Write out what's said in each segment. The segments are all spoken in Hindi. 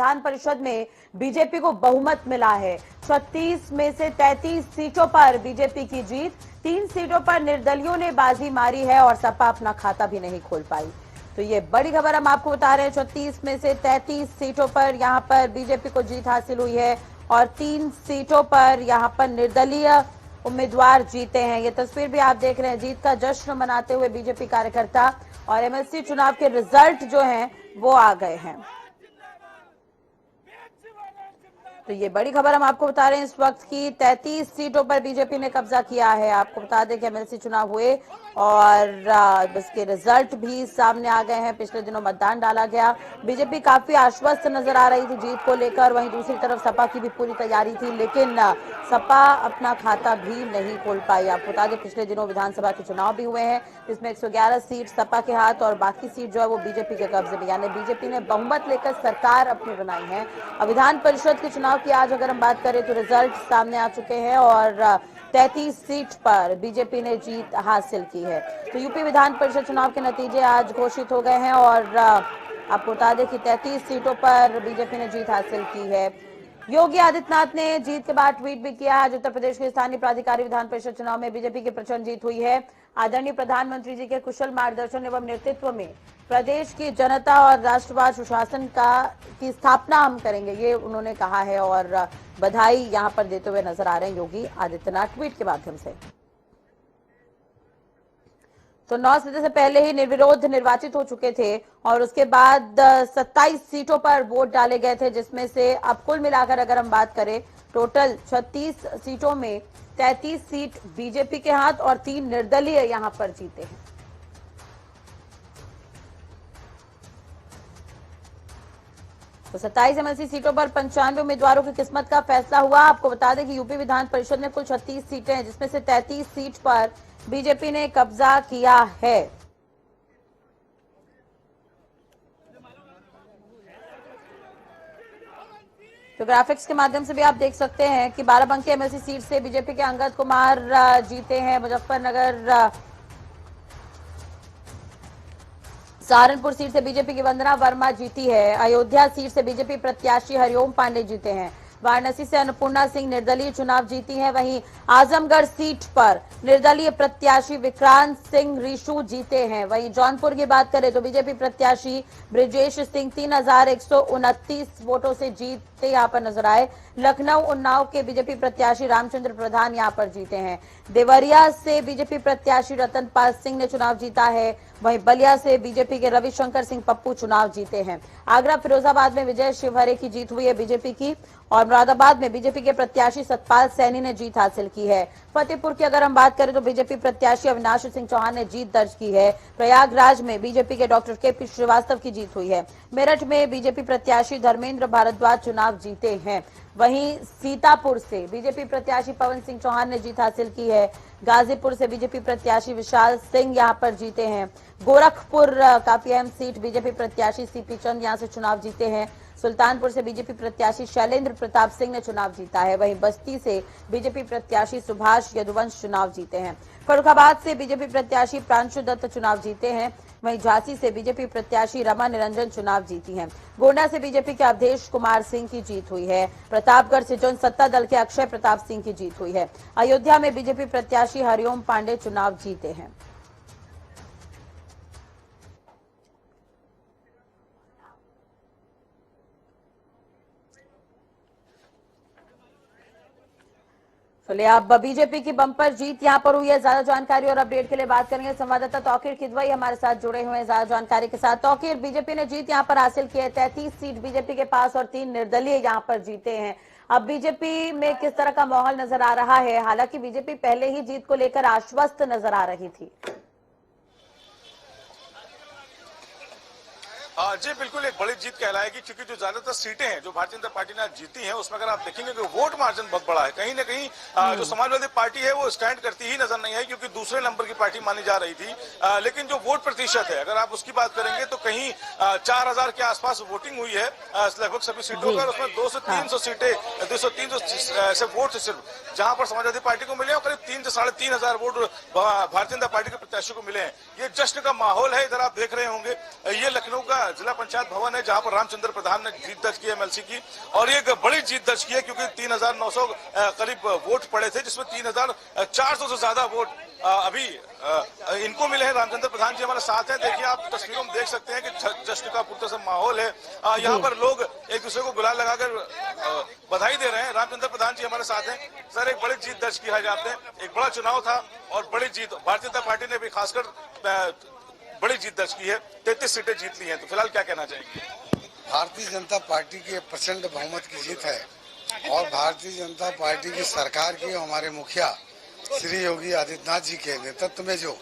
विधान परिषद में बीजेपी को बहुमत मिला है। 36 में से 33 सीटों पर बीजेपी की जीत। 3 सीटों पर निर्दलियों ने बाजी मारी है और सपा अपना खाता भी नहीं खोल पाई। तो ये बड़ी खबर हम आपको बता रहे हैं। 36 में से 33 सीटों पर यहां पर बीजेपी को जीत हासिल हुई है और 3 सीटों पर यहां पर निर्दलीय उम्मीदवार जीते हैं। ये तस्वीर भी आप देख रहे हैं, जीत का जश्न मनाते हुए बीजेपी कार्यकर्ता और एमएलसी चुनाव के रिजल्ट जो हैं वो आ गए हैं। तो ये बड़ी खबर हम आपको बता रहे हैं इस वक्त की 33 सीटों पर बीजेपी ने कब्जा किया है। आपको बता दें कि एमएलसी चुनाव हुए और इसके रिजल्ट भी सामने आ गए हैं। पिछले दिनों मतदान डाला गया। बीजेपी काफी आश्वस्त नजर आ रही थी जीत को लेकर। वहीं दूसरी तरफ सपा की भी पूरी तैयारी थी, लेकिन सपा अपना खाता भी नहीं खोल पाई। आपको बता दें पिछले दिनों विधानसभा के चुनाव भी हुए हैं, इसमें 111 सीट सपा के हाथ और बाकी सीट जो है वो बीजेपी के कब्जे में, यानी बीजेपी ने बहुमत लेकर सरकार अपनी बनाई है। अब विधान परिषद के चुनाव की आज अगर हम बात करें तो रिजल्ट सामने आ चुके हैं और 33 सीट पर बीजेपी ने जीत हासिल की है। तो यूपी विधान परिषद चुनाव के नतीजे आज घोषित हो गए हैं और आपको बता दें कि 33 सीटों पर बीजेपी ने जीत हासिल की है। योगी आदित्यनाथ ने जीत के बाद ट्वीट भी किया। आज उत्तर प्रदेश के स्थानीय प्राधिकारी विधान परिषद चुनाव में बीजेपी की प्रचंड जीत हुई है। आदरणीय प्रधानमंत्री जी के कुशल मार्गदर्शन एवं नेतृत्व में प्रदेश की जनता और राष्ट्रवाद सुशासन की स्थापना हम करेंगे, ये उन्होंने कहा है और बधाई यहां पर देते हुए नजर आ रहे हैं योगी आदित्यनाथ ट्वीट के माध्यम से। तो 9 सितंबर से पहले ही निर्विरोध निर्वाचित हो चुके थे और उसके बाद 27 सीटों पर वोट डाले गए थे, जिसमें से अब कुल मिलाकर अगर हम बात करें टोटल 36 सीटों में 33 सीट बीजेपी के हाथ और 3 निर्दलीय यहां पर जीते हैं। तो 27 एमएलसी सीटों पर 95 उम्मीदवारों की किस्मत का फैसला हुआ। आपको बता दें कि यूपी विधान परिषद में कुल 36 सीटें हैं, जिसमें से 33 सीट पर बीजेपी ने कब्जा किया है। तो ग्राफिक्स के माध्यम से भी आप देख सकते हैं कि बाराबंकी एमएलसी सीट से बीजेपी के अंगद कुमार जीते हैं। मुजफ्फरनगर सहारनपुर सीट से बीजेपी की वंदना वर्मा जीती है। अयोध्या सीट से बीजेपी प्रत्याशी हरिओम पांडे जीते हैं। वाराणसी से अन्नपूर्णा सिंह निर्दलीय चुनाव जीती हैं। वहीं आजमगढ़ सीट पर निर्दलीय प्रत्याशी विक्रांत सिंह रीशू जीते हैं। वहीं जौनपुर की बात करें तो बीजेपी प्रत्याशी ब्रिजेश सिंह 3129 वोटों से जीतते यहां पर नजर आए। लखनऊ उन्नाव के बीजेपी प्रत्याशी रामचंद्र प्रधान यहां पर जीते हैं। देवरिया से बीजेपी प्रत्याशी रतनपाल सिंह ने चुनाव जीता है। वहीं बलिया से बीजेपी के रविशंकर सिंह पप्पू चुनाव जीते हैं। आगरा फिरोजाबाद में विजय शिवहरे की जीत हुई है बीजेपी की और मुरादाबाद में बीजेपी के प्रत्याशी सतपाल सैनी ने जीत हासिल की है। फतेहपुर की अगर हम बात करें तो बीजेपी प्रत्याशी अविनाश सिंह चौहान ने जीत दर्ज की है। प्रयागराज में बीजेपी के डॉक्टर केपी श्रीवास्तव की जीत हुई है। मेरठ में बीजेपी प्रत्याशी धर्मेंद्र भारद्वाज चुनाव जीते हैं। वहीं सीतापुर से बीजेपी प्रत्याशी पवन सिंह चौहान ने जीत हासिल की है। गाजीपुर से बीजेपी प्रत्याशी विशाल सिंह यहां पर जीते हैं। गोरखपुर काफी अहम सीट बीजेपी प्रत्याशी सीपी चंद यहां से चुनाव जीते हैं। सुल्तानपुर से बीजेपी प्रत्याशी शैलेंद्र प्रताप सिंह ने चुनाव जीता है। वहीं बस्ती से बीजेपी प्रत्याशी सुभाष यदुवंश चुनाव जीते हैं। फर्रुखाबाद से बीजेपी प्रत्याशी प्रांशु दत्त चुनाव जीते हैं। वहीं झांसी से बीजेपी प्रत्याशी रमा निरंजन चुनाव जीती हैं। गोंडा से बीजेपी के अवधेश कुमार सिंह की जीत हुई है। प्रतापगढ़ से जनसत्ता दल के अक्षय प्रताप सिंह की जीत हुई है। अयोध्या में बीजेपी प्रत्याशी हरिओम पांडे चुनाव जीते हैं। चलिए अब बीजेपी की बम्पर जीत यहां पर हुई है। ज्यादा जानकारी और अपडेट के लिए बात करेंगे संवाददाता तौकीर किदवई हमारे साथ जुड़े हुए हैं ज्यादा जानकारी के साथ। तौकीर, बीजेपी ने जीत यहां पर हासिल की है, 33 सीट बीजेपी के पास और 3 निर्दलीय यहां पर जीते हैं। अब बीजेपी में किस तरह का माहौल नजर आ रहा है? हालांकि बीजेपी पहले ही जीत को लेकर आश्वस्त नजर आ रही थी। जी बिल्कुल, एक बड़ी जीत कहलाएगी क्योंकि जो ज्यादातर सीटें हैं जो भारतीय जनता पार्टी ने आज जीती हैं उसमें अगर आप देखेंगे कि वोट मार्जिन बहुत बड़ा है। कहीं ना कहीं जो समाजवादी पार्टी है वो स्टैंड करती ही नजर नहीं है क्योंकि दूसरे नंबर की पार्टी मानी जा रही थी। लेकिन जो वोट प्रतिशत है अगर आप उसकी बात करेंगे तो कहीं 4000 के आसपास वोटिंग हुई है लगभग सभी सीटों पर। उसमें 200 से 300 सीटें 200-300 ऐसे वोट सिर्फ जहां पर समाजवादी पार्टी को मिले और करीब 3 से 3500 वोट भारतीय जनता पार्टी के प्रत्याशी को मिले हैं। ये जश्न का माहौल है। इधर आप देख रहे होंगे ये लखनऊ का जिला पंचायत भवन है जहां पर रामचंद्र प्रधान ने जीत दर्ज की एमएलसी की, और एक बड़ी जीत दर्ज की है क्योंकि 3900 करीब वोट पड़े थे, जिसमें 3400 से ज्यादा वोट अभी इनको मिले हैं। रामचंद्र प्रधान जी हमारे साथ हैं। देखिए, आप तस्वीरों में देख सकते हैं कि जश्न का पूरा सा माहौल है। यहाँ पर लोग एक दूसरे को गुलाल लगाकर बधाई दे रहे हैं। रामचंद्र प्रधान जी हमारे साथ हैं। सर, एक बड़ी जीत दर्ज की है आपने, एक बड़ा चुनाव था और बड़ी जीत भारतीय जनता पार्टी ने भी खासकर बड़ी जीत दर्ज की है, 33 सीटें जीत ली हैं, तो फिलहाल क्या कहना चाहेंगे? भारतीय जनता पार्टी की प्रचंड बहुमत की जीत है और भारतीय जनता पार्टी की सरकार की हमारे मुखिया श्री योगी आदित्यनाथ जी के नेतृत्व में जो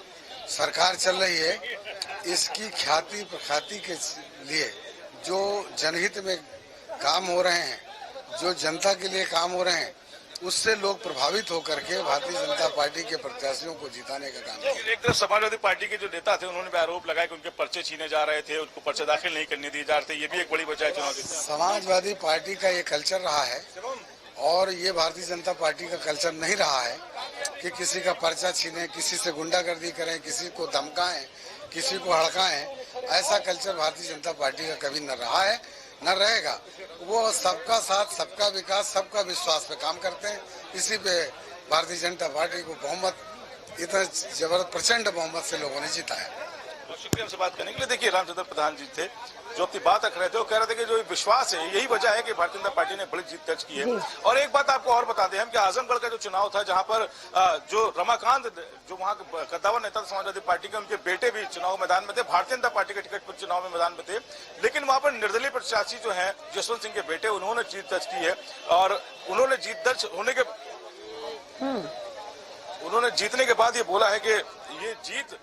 सरकार चल रही है, इसकी ख्याति प्रख्याति के लिए जो जनहित में काम हो रहे हैं, जो जनता के लिए काम हो रहे हैं, उससे लोग प्रभावित होकर के भारतीय जनता पार्टी के प्रत्याशियों को जिताने का काम किया। एक तरफ समाजवादी पार्टी के जो नेता थे उन्होंने भी आरोप लगाया कि उनके पर्चे छीने जा रहे थे, उनको पर्चे दाखिल नहीं करने दिए जा रहे थे, ये भी एक बड़ी वजह है चुनाव की। समाजवादी पार्टी का ये कल्चर रहा है और ये भारतीय जनता पार्टी का कल्चर नहीं रहा है कि किसी का पर्चा छीने, किसी से गुंडागर्दी करें, किसी को धमकाएं, किसी को हड़काएं। ऐसा कल्चर भारतीय जनता पार्टी का कभी न रहा है, न रहेगा। वो सबका साथ, सबका विकास, सबका विश्वास पे काम करते हैं। इसी पे भारतीय जनता पार्टी को बहुमत, इतना जबरदस्त प्रचंड बहुमत से लोगों ने जीता है। तो शुक्रिया हमसे बात करने के लिए। देखिए, रामचंद्र प्रधान जी थे जो अपनी बात रख रहे थे, वो कह रहे थे कि जो विश्वास है यही वजह है कि भारतीय जनता पार्टी ने बड़ी जीत दर्ज की है। और एक बात आपको और बता दें हम कि आजमगढ़ का जो चुनाव था, जहां पर जो रमाकांत, जो वहां के कद्दावर नेता समाजवादी पार्टी के, उनके बेटे भी चुनाव मैदान में थे, भारतीय जनता पार्टी के टिकट पर चुनाव में मैदान में थे, लेकिन वहां पर निर्दलीय प्रत्याशी जो है जसवंत सिंह के बेटे, उन्होंने जीत दर्ज की है। और उन्होंने जीत दर्ज होने के उन्होंने जीतने के बाद ये बोला है कि ये जीत